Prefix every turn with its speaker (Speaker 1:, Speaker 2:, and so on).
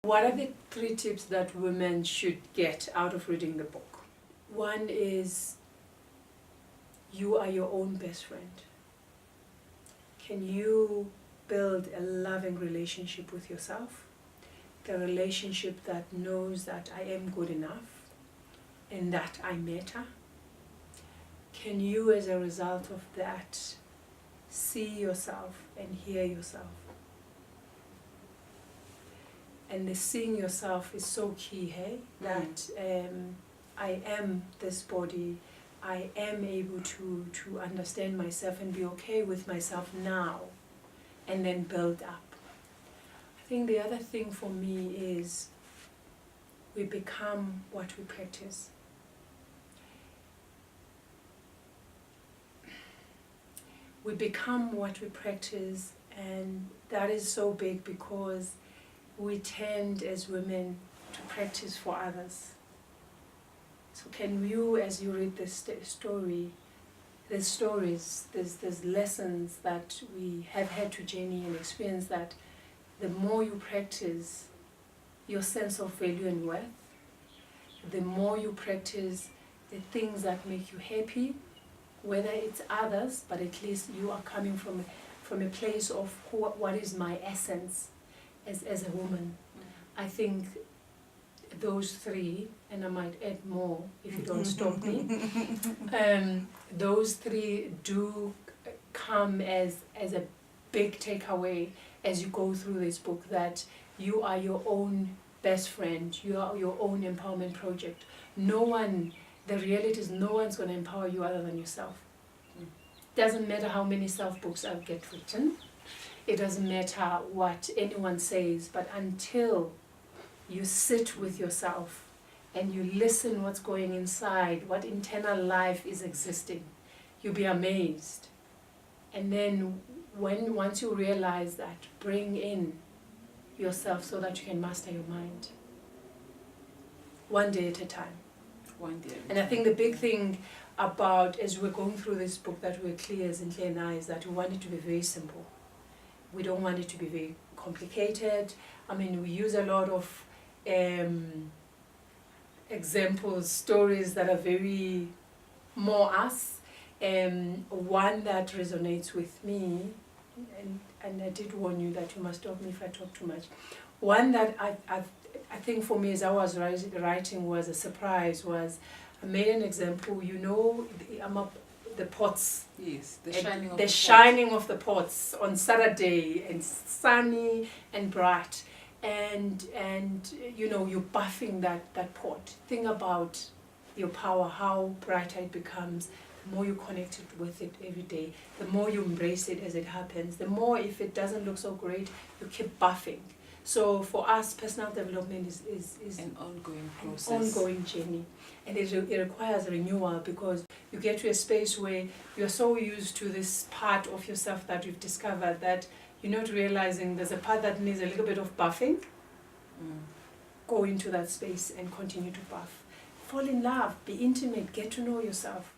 Speaker 1: What are the 3 tips that women should get out of reading the book? One is, you are your own best friend. Can you build a loving relationship with yourself? A relationship that knows that I am good enough and that I matter? Can you, as a result of that, see yourself and hear yourself? And the seeing yourself is so key, hey? That I am this body, I am able to understand myself and be okay with myself now, and then build up. I think the other thing for me is we become what we practice. We become what we practice, and that is so big because we tend as women to practice for others. So can you, as you read this story, there's stories, there's lessons that we have had to journey and experience, that the more you practice your sense of value and worth, the more you practice the things that make you happy, whether it's others, but at least you are coming from a place of what is my essence as a woman. I think those 3, and I might add more if you don't stop me, those 3 do come as a big takeaway as you go through this book, that you are your own best friend, you are your own empowerment project. The reality is no one's going to empower you other than yourself. Doesn't matter how many self-books I get written, it doesn't matter what anyone says, but until you sit with yourself and you listen what's going inside, what internal life is existing, you'll be amazed. And then once you realize that, bring in yourself so that you can master your mind. One day at a time.
Speaker 2: One day.
Speaker 1: And I think the big thing about, as we're going through this book, that we're clear, Zinhle and I, is that we want it to be very simple. We don't want it to be very complicated. I mean, we use a lot of examples, stories that are very more us. One that resonates with me, and I did warn you that you must stop me if I talk too much. One that I think for me as I was writing was a surprise, was I made an example, the pots.
Speaker 2: Yes, the
Speaker 1: shining of the pots on Saturday, and sunny and bright, and you're buffing that pot. Think about your power, how brighter it becomes. The more you connect with it every day, the more you embrace it as it happens, the more, if it doesn't look so great, you keep buffing. So for us, personal development is
Speaker 2: an ongoing process,
Speaker 1: an ongoing journey, and it requires renewal, because you get to a space where you're so used to this part of yourself that you've discovered that you're not realizing there's a part that needs a little bit of buffing. Go into that space and continue to buff. Fall in love, be intimate, get to know yourself.